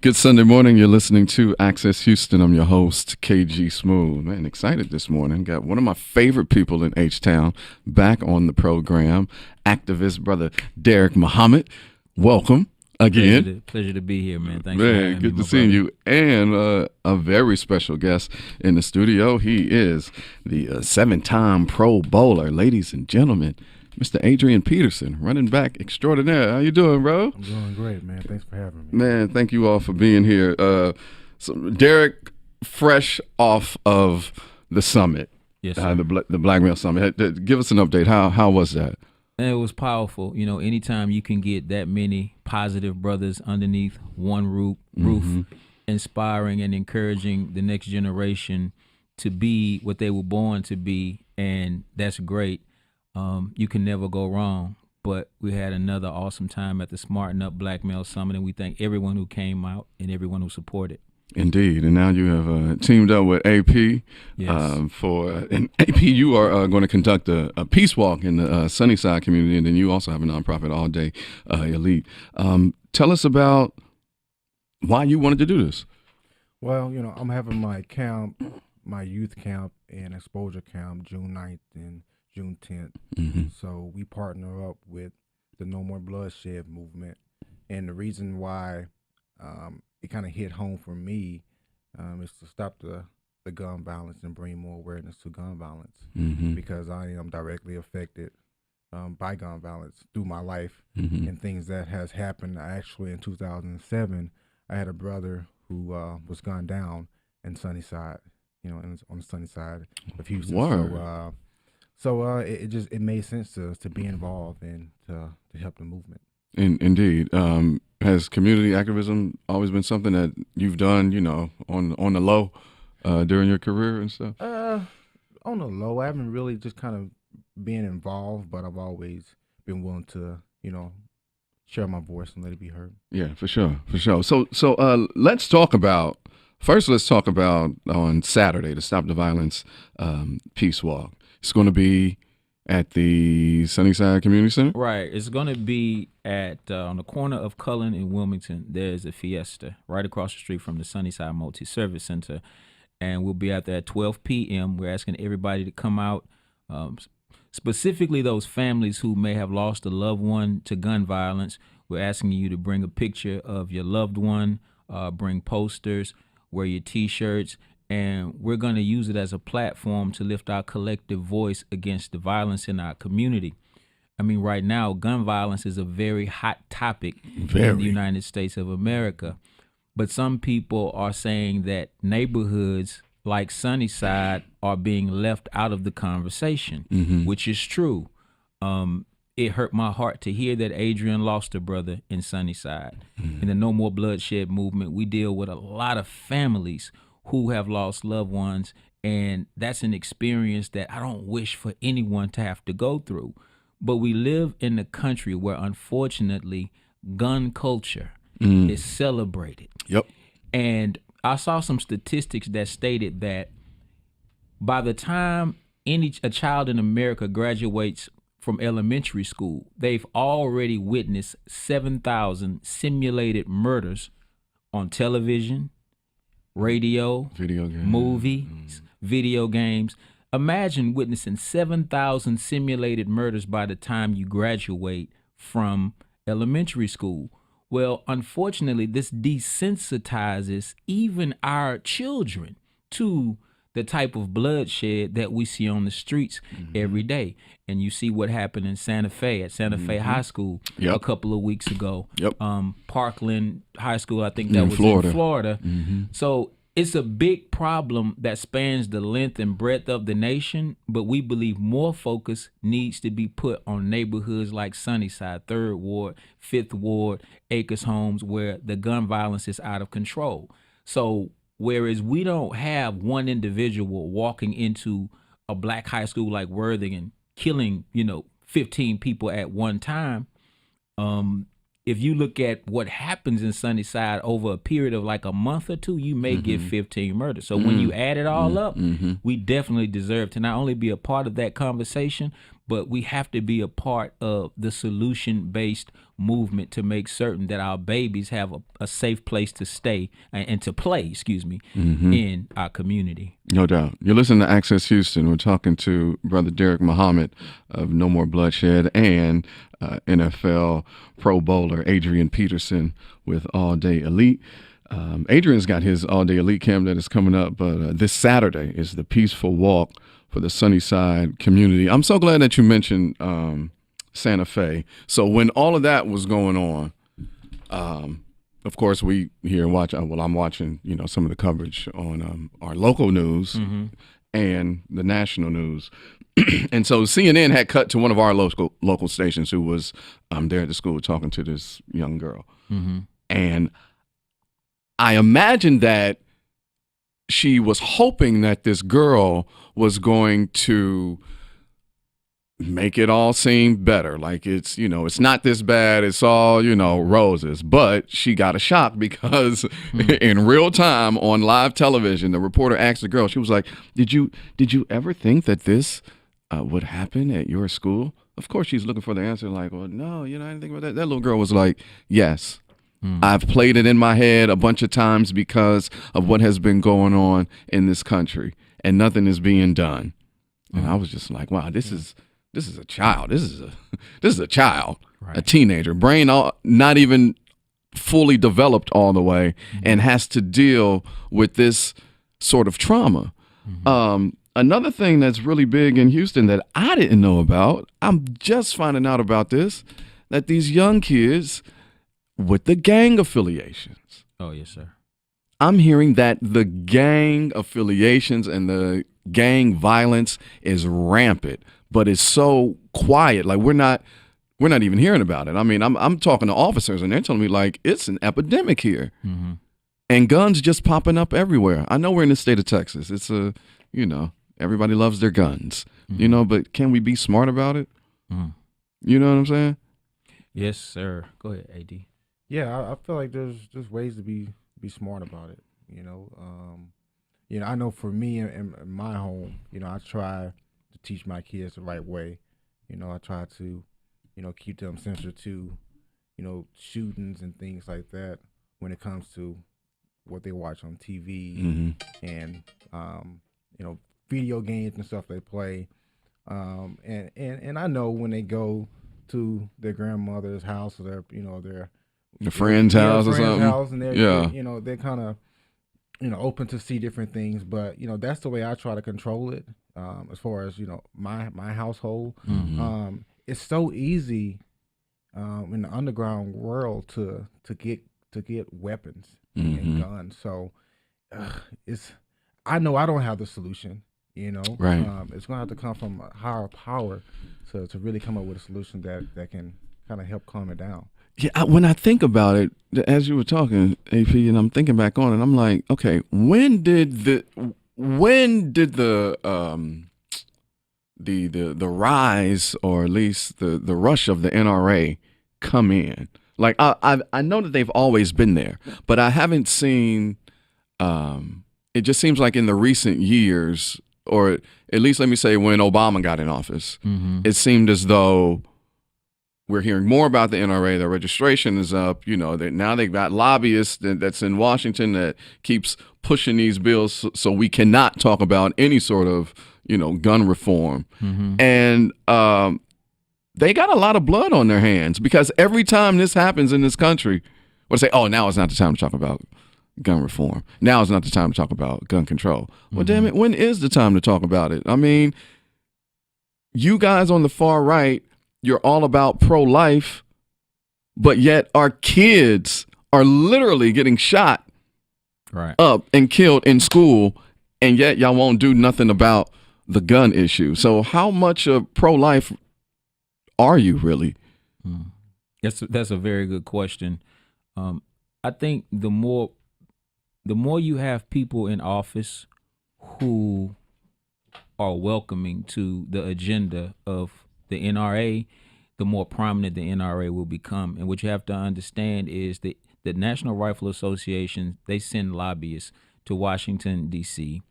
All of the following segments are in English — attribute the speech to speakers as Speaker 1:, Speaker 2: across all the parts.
Speaker 1: Good Sunday morning. You're listening to Access Houston. I'm your host, KG Smooth. Man, excited this morning. Got one of my favorite people in H-Town back on the program, Activist Brother Deric Muhammad. Welcome again.
Speaker 2: Pleasure to be here, man. Thanks for having me,
Speaker 1: good to see you. And a very special guest in the studio. He is the seven-time Pro Bowler, ladies and gentlemen, Mr. Adrian Peterson, running back extraordinaire. How you doing, bro?
Speaker 3: I'm doing great, man. Thanks for having me.
Speaker 1: Man, thank you all for being here. So Deric, fresh off of the summit,
Speaker 2: yes,
Speaker 1: the Black Male Summit. Give us an update. How was that?
Speaker 2: And it was powerful. You know, anytime you can get that many positive brothers underneath one roof, inspiring and encouraging the next generation to be what they were born to be, and that's great. You can never go wrong. But we had another awesome time at the Smarten Up Black Male Summit, and we thank everyone who came out and everyone who supported.
Speaker 1: Indeed, and now you have teamed up with AP.
Speaker 2: Yes.
Speaker 1: And AP, you are going to conduct a peace walk in the Sunnyside community, and then you also have a nonprofit All Day Elite. Tell us about why you wanted to do this.
Speaker 3: Well, you know, I'm having my camp, my youth camp and exposure camp June 9th and June 10th. So we partner up with the No More Bloodshed movement. And the reason why it kind of hit home for me is to stop the gun violence and bring more awareness to gun violence, because I am directly affected by gun violence through my life and things that has happened. Actually, in 2007, I had a brother who was gunned down in Sunnyside, on the sunny side of Houston.
Speaker 1: Word.
Speaker 3: So it made sense to us to be involved and to help the movement.
Speaker 1: Indeed. Has community activism always been something that you've done, on the low during your career and stuff?
Speaker 3: On the low, I haven't really just kind of been involved, but I've always been willing to, share my voice and let it be heard.
Speaker 1: Yeah, for sure. So let's talk about on Saturday, the Stop the Violence Peace Walk. It's going to be at the Sunnyside Community Center?
Speaker 2: Right. It's going to be at on the corner of Cullen and Wilmington. There's a fiesta right across the street from the Sunnyside Multi-Cultural Center. And we'll be out there at 12 p.m. We're asking everybody to come out, specifically those families who may have lost a loved one to gun violence. We're asking you to bring a picture of your loved one, bring posters, wear your T-shirts, and we're going to use it as a platform to lift our collective voice against the violence in our community. I mean, right now, gun violence is a very hot topic in the United States of America. But some people are saying that neighborhoods like Sunnyside are being left out of the conversation, which is true. It hurt my heart to hear that Adrian lost a brother in Sunnyside. In the No More Bloodshed movement, we deal with a lot of families who have lost loved ones, and that's an experience that I don't wish for anyone to have to go through. But we live in a country where, unfortunately, gun culture is celebrated.
Speaker 1: Yep.
Speaker 2: And I saw some statistics that stated that by the time a child in America graduates from elementary school, they've already witnessed 7,000 simulated murders on television, radio,
Speaker 1: video games,
Speaker 2: movies, video games. Imagine witnessing 7,000 simulated murders by the time you graduate from elementary school. Well, unfortunately, this desensitizes even our children to the type of bloodshed that we see on the streets every day. And you see what happened in Santa Fe, at Santa Fe High School a couple of weeks ago. Parkland High School, I think that was in Florida. So it's a big problem that spans the length and breadth of the nation, but we believe more focus needs to be put on neighborhoods like Sunnyside, 3rd Ward, 5th Ward, Acres Homes, where the gun violence is out of control. So whereas we don't have one individual walking into a black high school like Worthing and killing, 15 people at one time, if you look at what happens in Sunnyside over a period of like a month or two, you may get 15 murders. So when you add it all up, we definitely deserve to not only be a part of that conversation, but we have to be a part of the solution-based movement to make certain that our babies have a safe place to stay and to play, in our community.
Speaker 1: No doubt. You're listening to Access Houston. We're talking to Brother Deric Muhammad of No More Bloodshed and NFL Pro Bowler Adrian Peterson with All Day Elite. Adrian's got his All Day Elite camp that is coming up, but this Saturday is the Peaceful Walk for the Sunnyside community. I'm so glad that you mentioned Santa Fe. So when all of that was going on, of course, we here watch. Well, I'm watching, some of the coverage on our local news and the national news. And so CNN had cut to one of our local stations who was there at the school talking to this young girl. And I imagine that she was hoping that this girl was going to make it all seem better. Like it's it's not this bad. It's all, roses. But she got a shock because in real time on live television, the reporter asked the girl, she was like, did you ever think that this would happen at your school? Of course, she's looking for the answer like, well, no, I didn't think about that. That little girl was like, yes. I've played it in my head a bunch of times because of what has been going on in this country, and nothing is being done. And I was just like, wow, this is a child. This is a child, right. A teenager, brain not even fully developed all the way, and has to deal with this sort of trauma. Another thing that's really big in Houston that I didn't know about, I'm just finding out about this, that these young kids with the gang affiliations.
Speaker 2: Oh, yes, sir.
Speaker 1: I'm hearing that the gang affiliations and the gang violence is rampant, but it's so quiet. Like we're not even hearing about it. I mean, I'm talking to officers and they're telling me like it's an epidemic here, and guns just popping up everywhere. I know we're in the state of Texas. It's everybody loves their guns, but can we be smart about it? You know what I'm saying?
Speaker 2: Yes, sir. Go ahead, AD.
Speaker 3: Yeah, I feel like there's ways to be smart about it. I know for me in my home, I try to teach my kids the right way. I try to, keep them sensitive to, shootings and things like that when it comes to what they watch on TV and, video games and stuff they play. And I know when they go to their grandmother's house or their
Speaker 1: friend's house or something.
Speaker 3: House, and they're kind of open to see different things, but that's the way I try to control it. As far as my household, it's so easy in the underground world to get weapons and guns. So I know I don't have the solution.
Speaker 1: Right.
Speaker 3: It's gonna have to come from a higher power to really come up with a solution that can kind of help calm it down.
Speaker 1: Yeah, when I think about it, as you were talking, AP, and I'm thinking back on it, I'm like, okay, when did the rise, or at least the rush of the NRA come in? Like I know that they've always been there, but I haven't seen. It just seems like in the recent years, or at least let me say when Obama got in office, it seemed as though we're hearing more about the NRA. Their registration is up. Now they've got lobbyists that's in Washington that keeps pushing these bills so we cannot talk about any sort of, gun reform. And they got a lot of blood on their hands because every time this happens in this country, we'll say, oh, now it's not the time to talk about gun reform. Now is not the time to talk about gun control. Well, damn it, when is the time to talk about it? I mean, you guys on the far right, you're all about pro-life, but yet our kids are literally getting shot up and killed in school, and yet y'all won't do nothing about the gun issue. So how much of pro-life are you really?
Speaker 2: That's a very good question. I think the more you have people in office who are welcoming to the agenda of the NRA, the more prominent the NRA will become. And what you have to understand is that the National Rifle Association, they send lobbyists to Washington, D.C.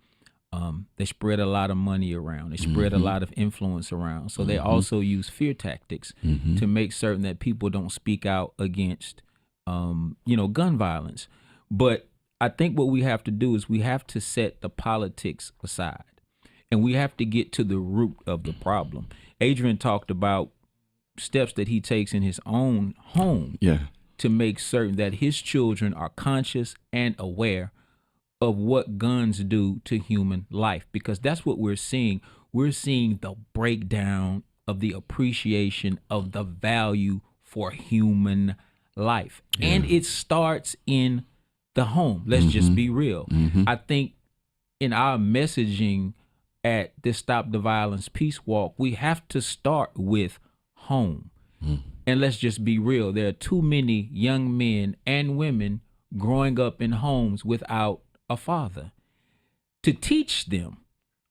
Speaker 2: They spread a lot of money around. They spread a lot of influence around. So they also use fear tactics to make certain that people don't speak out against, gun violence. But I think what we have to do is we have to set the politics aside, and we have to get to the root of the problem. Adrian talked about steps that he takes in his own home to make certain that his children are conscious and aware of what guns do to human life, because that's what we're seeing. We're seeing the breakdown of the appreciation of the value for human life. And it starts in the home. Let's just be real. I think in our messaging at this Stop the Violence Peace Walk, we have to start with home. And let's just be real. There are too many young men and women growing up in homes without a father to teach them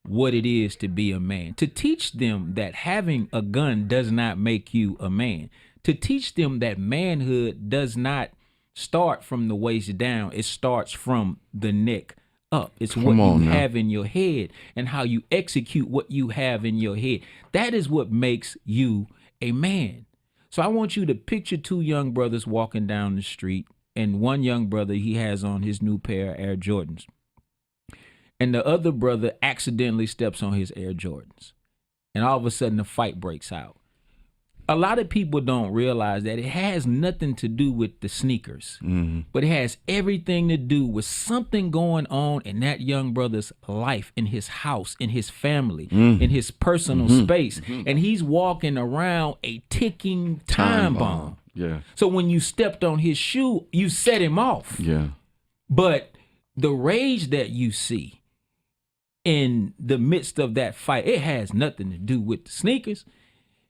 Speaker 2: what it is to be a man, to teach them that having a gun does not make you a man, to teach them that manhood does not start from the waist down. It starts from the neck up. It's what you have in your head and how you execute what you have in your head. That is what makes you a man. So I want you to picture two young brothers walking down the street, and one young brother, he has on his new pair of Air Jordans, and the other brother accidentally steps on his Air Jordans, and all of a sudden a fight breaks out. A lot of people don't realize that it has nothing to do with the sneakers, but it has everything to do with something going on in that young brother's life, in his house, in his family, in his personal space. And he's walking around a ticking time bomb.
Speaker 1: Yeah.
Speaker 2: So when you stepped on his shoe, you set him off.
Speaker 1: Yeah.
Speaker 2: But the rage that you see in the midst of that fight, it has nothing to do with the sneakers.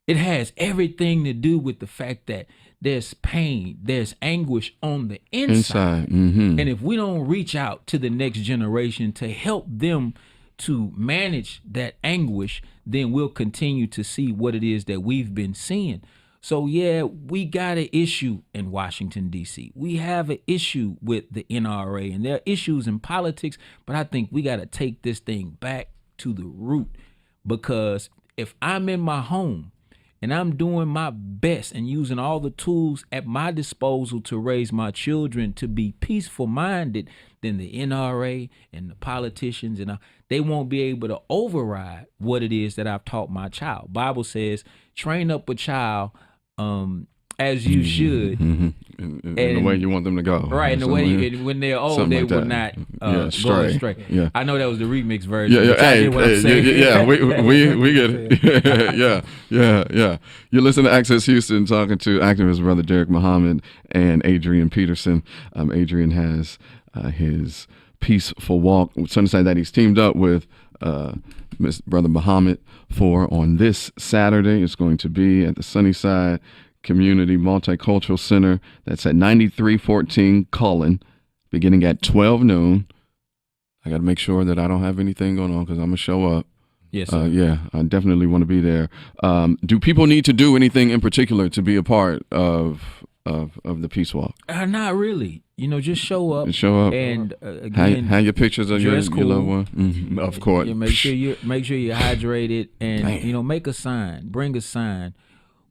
Speaker 2: It has everything to do with the fact that there's pain, there's anguish on the inside. And if we don't reach out to the next generation to help them to manage that anguish, then we'll continue to see what it is that we've been seeing. So yeah, we got an issue in Washington, D.C. We have an issue with the NRA, and there are issues in politics, but I think we got to take this thing back to the root, because if I'm in my home and I'm doing my best and using all the tools at my disposal to raise my children to be peaceful minded, then the NRA and the politicians and they won't be able to override what it is that I've taught my child. Bible says, train up a child as you should.
Speaker 1: In the way you want them to go.
Speaker 2: Right, in the way when they're old, they will not go astray.
Speaker 1: Yeah.
Speaker 2: I know that was the remix version.
Speaker 1: Yeah, hey, we get it. yeah. You listen to Access Houston, talking to Activist Brother Deric Muhammad and Adrian Peterson. Adrian has his Peaceful Walk with Sunnyside that he's teamed up with Brother Muhammad for on this Saturday. It's going to be at the Sunnyside Community Multi-Cultural Center. That's at 9314 Cullen, beginning at 12 noon. I got to make sure that I don't have anything going on because I'm going to show up.
Speaker 2: Yes, sir.
Speaker 1: Yeah, I definitely want to be there. Do people need to do anything in particular to be a part of the Peace Walk?
Speaker 2: Not really. Just show up. And again,
Speaker 1: have your pictures of your loved one. Of course.
Speaker 2: Make sure you're hydrated, and make a sign. Bring a sign.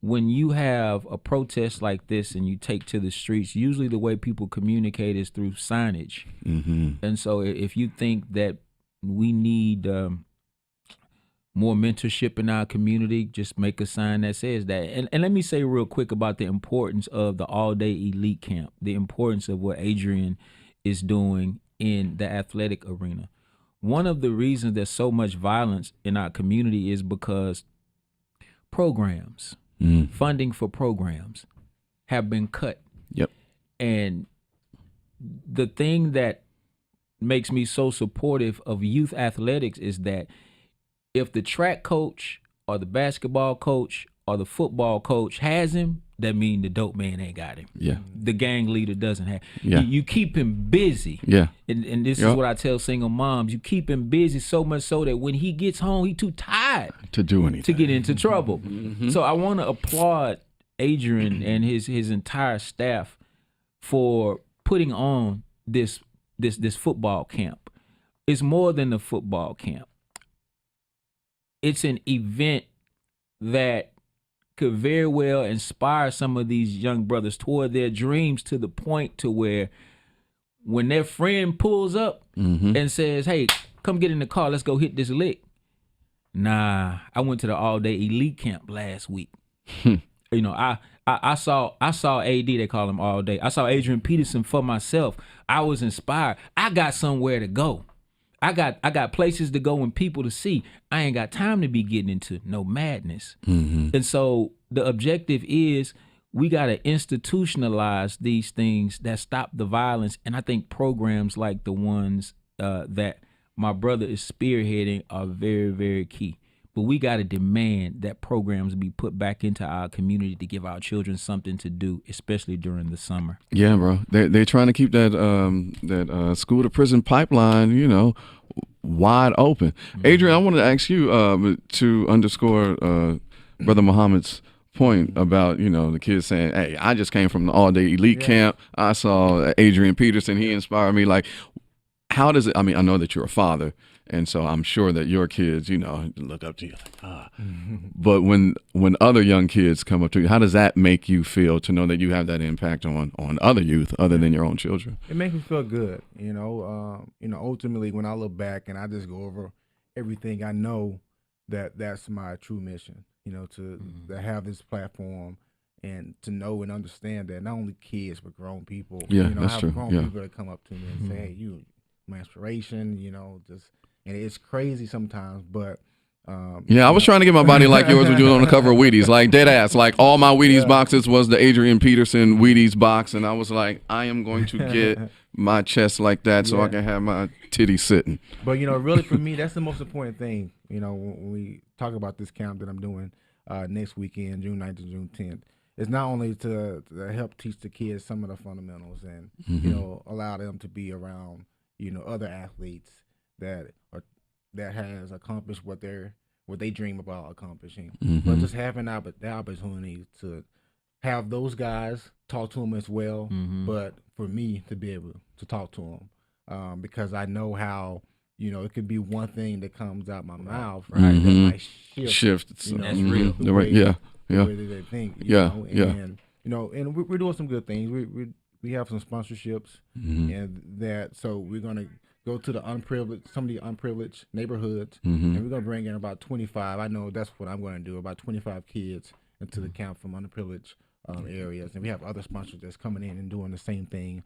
Speaker 2: When you have a protest like this and you take to the streets, usually the way people communicate is through signage. And so if you think that we need more mentorship in our community, just make a sign that says that. And let me say real quick about the importance of the all-day elite camp, the importance of what Adrian is doing in the athletic arena. One of the reasons there's so much violence in our community is because programs, funding for programs have been cut.
Speaker 1: Yep.
Speaker 2: And the thing that makes me so supportive of youth athletics is that if the track coach or the basketball coach or the football coach has him, that means the dope man ain't got him.
Speaker 1: Yeah.
Speaker 2: The gang leader doesn't have.
Speaker 1: Yeah.
Speaker 2: You keep him busy.
Speaker 1: Yeah.
Speaker 2: And this is what I tell single moms. You keep him busy so much so that when he gets home, he too tired
Speaker 1: to do anything,
Speaker 2: to get into trouble. So I want to applaud Adrian and his entire staff for putting on this football camp. it's more than a football camp. It's an event that could very well inspire some of these young brothers toward their dreams, to the point to where when their friend pulls up and says, "Hey, come get in the car, let's go hit this lick." Nah, I went to the all-day elite camp last week. I saw AD, they call him all day. I saw Adrian Peterson for myself. I was inspired. I got somewhere to go. I got places to go and people to see. I ain't got time to be getting into no madness. And so the objective is, we got to institutionalize these things that stop the violence. And I think programs like the ones that my brother is spearheading are very, very key. But we got to demand that programs be put back into our community to give our children something to do, especially during the summer.
Speaker 1: Yeah, bro. They're trying to keep that school to prison pipeline, wide open. Adrian, I wanted to ask you to underscore Brother Muhammad's point about, the kids saying, "Hey, I just came from the all-day elite camp. I saw Adrian Peterson. He inspired me." Like, how does it? I mean, I know that you're a father, and so I'm sure that your kids, look up to you. But when other young kids come up to you, how does that make you feel to know that you have that impact on other youth other than your own children?
Speaker 3: It makes me feel good. Ultimately, when I look back and I just go over everything, I know that that's my true mission. To have this platform and to know and understand that not only kids but grown people.
Speaker 1: That's
Speaker 3: I have
Speaker 1: true.
Speaker 3: grown people that come up to me and say, "Hey, you, my inspiration." And it's crazy sometimes, but
Speaker 1: I was trying to get my body like yours was doing on the cover of Wheaties, like dead ass. Like all my Wheaties boxes was the Adrian Peterson Wheaties box, and I was like, I am going to get my chest like that so I can have my titties sitting.
Speaker 3: But really for me, that's the most important thing. When we talk about this camp that I'm doing next weekend, June 9th to June 10th, it's not only to help teach the kids some of the fundamentals and allow them to be around other athletes that has accomplished what they dream about accomplishing, but just having the opportunity to have those guys talk to them as well. But for me to be able to talk to them, because I know how it could be one thing that comes out my mouth, right? That might shift.
Speaker 2: That's real.
Speaker 3: The way they think.
Speaker 1: And
Speaker 3: and we're doing some good things. We have some sponsorships, and that so we're gonna go to some of the unprivileged neighborhoods, and we're gonna bring in about 25. I know that's what I'm gonna do. About 25 kids into the camp from underprivileged areas, and we have other sponsors that's coming in and doing the same thing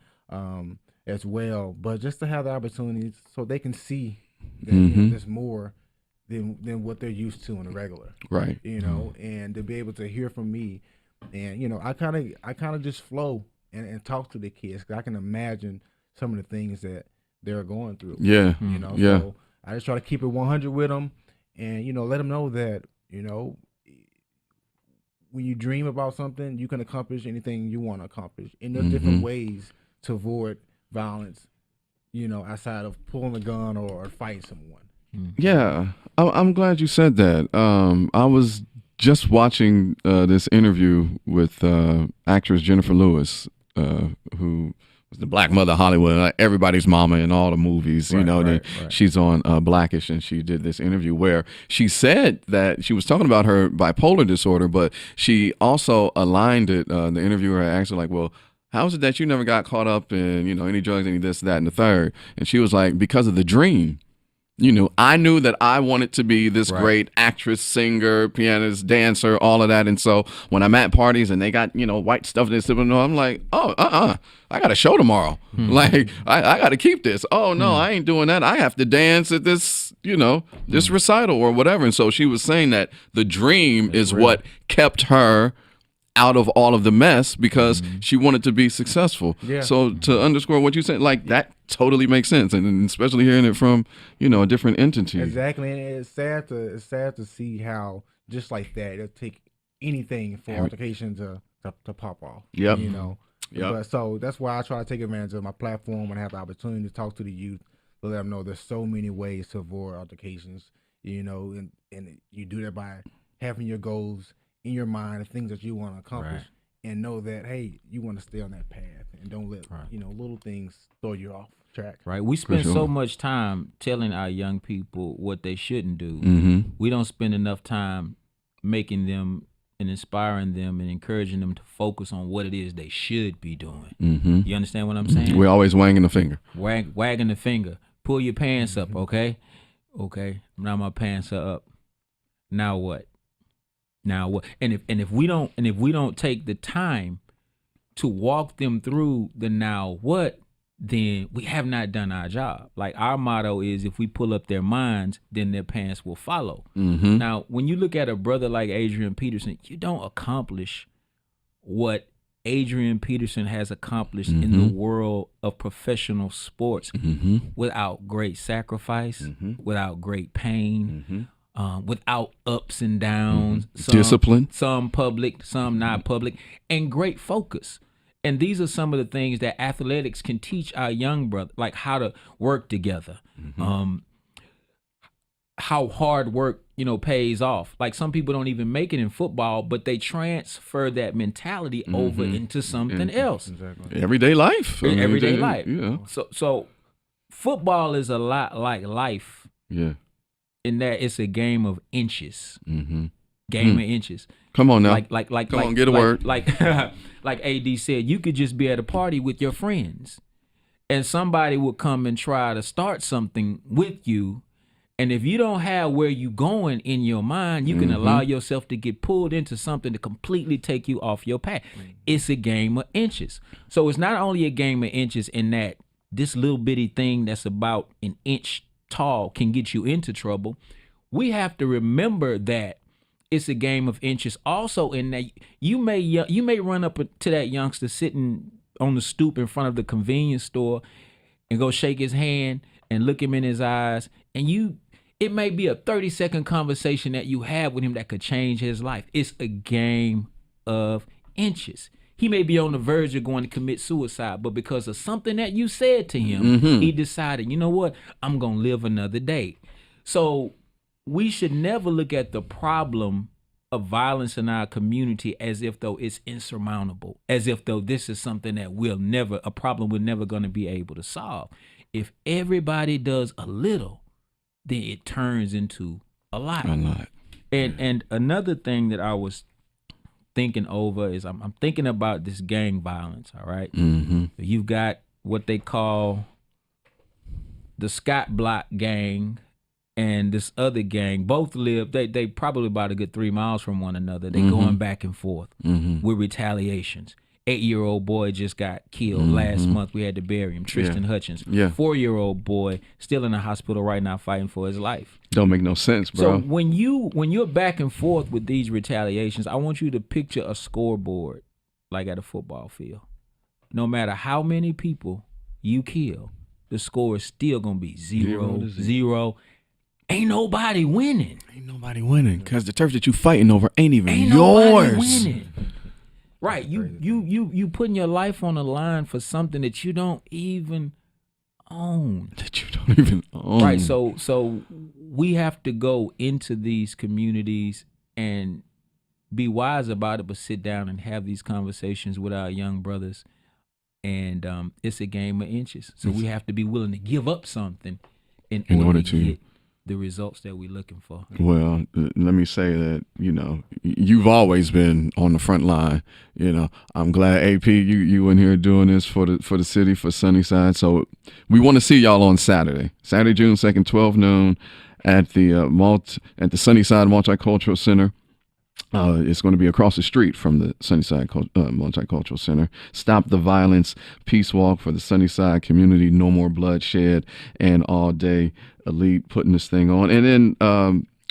Speaker 3: as well. But just to have the opportunities so they can see that there's more than what they're used to on a regular,
Speaker 1: right?
Speaker 3: And to be able to hear from me, and I kind of just flow and talk to the kids, 'cause I can imagine some of the things that they're going through. So I just try to keep it 100 with them, and let them know that when you dream about something, you can accomplish anything you want to accomplish. And there's different ways to avoid violence, outside of pulling a gun or fighting someone.
Speaker 1: Yeah, I'm glad you said that. I was just watching this interview with actress Jennifer Lewis, who was the black mother of Hollywood, everybody's mama in all the movies. Right. She's on Blackish, and she did this interview where she said that she was talking about her bipolar disorder, but she also aligned it. The interviewer asked her, like, well, how is it that you never got caught up in, any drugs, any this, that, and the third? And she was like, because of the dream. I knew that I wanted to be this great actress, singer, pianist, dancer, all of that. And so when I'm at parties and they got, white stuff in their sip, I'm like, I got a show tomorrow. Like, I got to keep this. Oh, no, I ain't doing that. I have to dance at this, this recital or whatever. And so she was saying that the dream is what kept her out of all of the mess, because she wanted to be successful. So to underscore what you said, like, that totally makes sense, and especially hearing it from a different entity.
Speaker 3: Exactly, and it's sad to see how just like that it'll take anything for altercation to pop off. But so that's why I try to take advantage of my platform when I have the opportunity to talk to the youth, to let them know there's so many ways to avoid altercations. And you do that by having your goals in your mind, the things that you want to accomplish, and know that, hey, you want to stay on that path and don't let little things throw you off track.
Speaker 2: Right. We spend
Speaker 1: sure.
Speaker 2: so much time telling our young people what they shouldn't do.
Speaker 1: Mm-hmm.
Speaker 2: We don't spend enough time making them and inspiring them and encouraging them to focus on what it is they should be doing.
Speaker 1: Mm-hmm.
Speaker 2: You understand what I'm saying?
Speaker 1: We're always wagging the finger.
Speaker 2: Wagging the finger. Pull your pants up, okay? Okay. Now my pants are up. Now what? Now what? And if we don't take the time to walk them through the now what, then we have not done our job. Like our motto is, if we pull up their minds, then their pants will follow.
Speaker 1: Mm-hmm.
Speaker 2: Now, when you look at a brother like Adrian Peterson, you don't accomplish what Adrian Peterson has accomplished in the world of professional sports without great sacrifice, without great pain, without ups and downs,
Speaker 1: Discipline,
Speaker 2: some public, some not public, and great focus. And these are some of the things that athletics can teach our young brother, like how to work together, how hard work, pays off. Like some people don't even make it in football, but they transfer that mentality over into something else.
Speaker 3: Exactly.
Speaker 1: everyday life.
Speaker 2: Everyday life.
Speaker 1: Yeah.
Speaker 2: So football is a lot like life.
Speaker 1: Yeah.
Speaker 2: In that it's a game of inches.
Speaker 1: Mm-hmm.
Speaker 2: Game of inches.
Speaker 1: Come on now.
Speaker 2: Come
Speaker 1: on, get a word.
Speaker 2: Like AD said, you could just be at a party with your friends, and somebody would come and try to start something with you. And if you don't have where you going in your mind, you can allow yourself to get pulled into something to completely take you off your path. It's a game of inches. So it's not only a game of inches in that this little bitty thing that's about an inch tall can get you into trouble. We have to remember that it's a game of inches also in that you may run up to that youngster sitting on the stoop in front of the convenience store and go shake his hand and look him in his eyes, and it may be a 30-second conversation that you have with him that could change his life. It's a game of inches. He may be on the verge of going to commit suicide, but because of something that you said to him, he decided, you know what, I'm going to live another day. So we should never look at the problem of violence in our community as if though it's insurmountable, as if though this is something that a problem we're never going to be able to solve. If everybody does a little, then it turns into a lot. And another thing that I was thinking over is I'm thinking about this gang violence, all right? You've got what they call the Scott Block gang and this other gang. Both live, they probably about a good 3 miles from one another. They going back and forth with retaliations. 8-year-old boy just got killed last month. We had to bury him. Tristan Hutchins. 4-year-old boy still in the hospital right now fighting for his life.
Speaker 1: Don't make no sense, bro.
Speaker 2: So when you're back and forth with these retaliations, I want you to picture a scoreboard like at a football field. No matter how many people you kill, the score is still gonna be 0-0. Ain't nobody winning.
Speaker 1: Ain't nobody winning because the turf that you fighting over ain't even yours.
Speaker 2: Nobody winning. Right, you putting your life on the line for something that you don't even own. Right, so we have to go into these communities and be wise about it, but sit down and have these conversations with our young brothers. And it's a game of inches. So we have to be willing to give up something in order to get the results that we're looking for.
Speaker 1: Well, let me say that, you've always been on the front line. I'm glad, AP, you in here doing this for the city, for Sunnyside. So we want to see y'all on Saturday, June 2nd, 12 noon at the Sunnyside Multi-Cultural Center. It's going to be across the street from the Sunnyside Multi-Cultural Center. Stop the Violence Peace Walk for the Sunnyside community. No more bloodshed, and all day elite putting this thing on. And then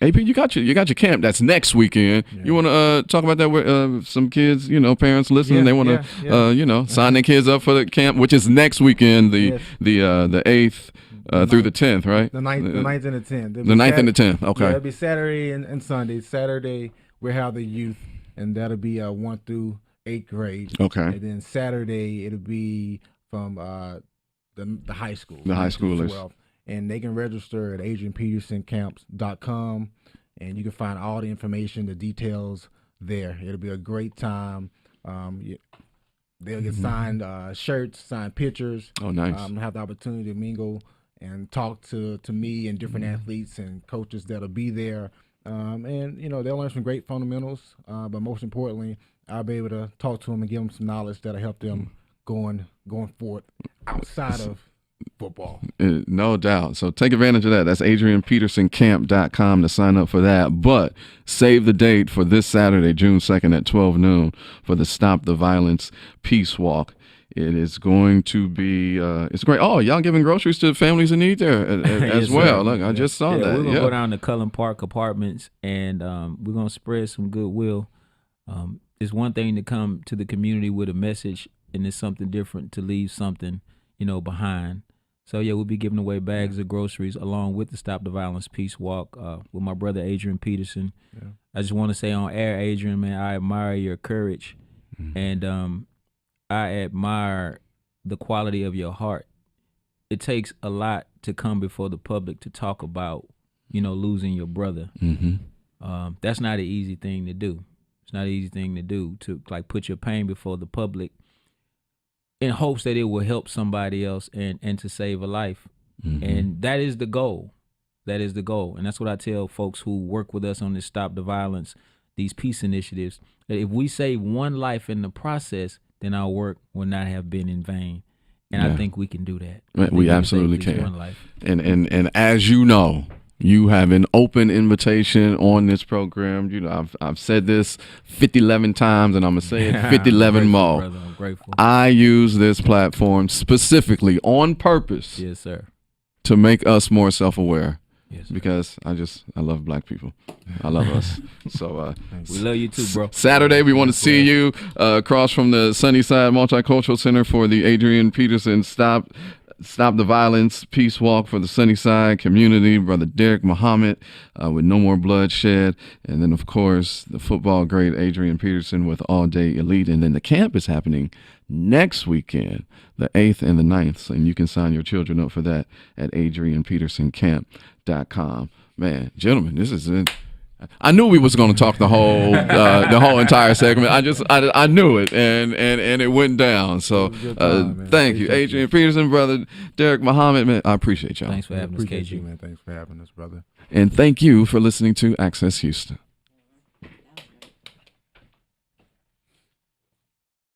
Speaker 1: AP, you got your camp that's next weekend. Yeah. You want to talk about that with some kids, parents listening? They want to sign their kids up for the camp, which is next weekend, the 8th. Through the 10th, right?
Speaker 3: The 9th and the 10th.
Speaker 1: The 9th and the 10th, okay.
Speaker 3: It'll be Saturday and Sunday. Saturday, we'll have the youth, and that'll be 1 through 8th grade. Okay. And then Saturday, it'll be from the high school.
Speaker 1: The high schoolers.
Speaker 3: 12. And they can register at adrianpetersoncamps.com, and you can find all the information, the details there. It'll be a great time. They'll get signed shirts, signed pictures.
Speaker 1: Oh, nice.
Speaker 3: Have the opportunity to mingle and talk to me and different athletes and coaches that'll be there. And they'll learn some great fundamentals. But most importantly, I'll be able to talk to them and give them some knowledge that'll help them going forward outside of football.
Speaker 1: No doubt. So take advantage of that. That's AdrianPetersonCamp.com to sign up for that. But save the date for this Saturday, June 2nd at 12 noon for the Stop the Violence Peace Walk. It is going to be it's great. Oh, y'all giving groceries to families in need there as well. Look, I just saw that.
Speaker 2: We're going to go down to Cullen Park Apartments, and we're going to spread some goodwill. It's one thing to come to the community with a message, and it's something different to leave something, behind. So, we'll be giving away bags of groceries along with the Stop the Violence Peace Walk with my brother Adrian Peterson. Yeah. I just want to say on air, Adrian, man, I admire your courage, and I admire the quality of your heart. It takes a lot to come before the public to talk about, losing your brother. That's not an easy thing to do. It's not an easy thing to do, to put your pain before the public in hopes that it will help somebody else and to save a life. And that is the goal. That is the goal. And that's what I tell folks who work with us on this Stop the Violence, these peace initiatives, that if we save one life in the process, then our work will not have been in vain. And I think we can do that.
Speaker 1: We absolutely can. And as you know, you have an open invitation on this program. I've said this 50-11 times, and I'm going to say it 50-11 more.
Speaker 2: Brother, I'm grateful.
Speaker 1: I use this platform specifically on purpose.
Speaker 2: Yes, sir.
Speaker 1: To make us more self-aware.
Speaker 2: Yes,
Speaker 1: because I love black people. I love us. So
Speaker 2: we love you too, bro.
Speaker 1: Saturday we want to see you across from the Sunnyside Multi-Cultural Center for the Adrian Peterson Stop the Violence Peace Walk for the Sunnyside community. Brother Deric Muhammad with No More Bloodshed, and then of course the football great Adrian Peterson with All Day Elite, and then the camp is happening next weekend, the 8th and the 9th, and you can sign your children up for that at AdrianPetersonCamp.com. Man, gentlemen, this is it. I knew we was going to talk the whole entire segment. I knew it, and it went down. So thank you, Adrian Peterson, brother Deric Muhammad. Man, I appreciate y'all.
Speaker 2: Thanks for having us, KG.
Speaker 3: Man. Thanks for having us, brother.
Speaker 1: And thank you for listening to Access Houston.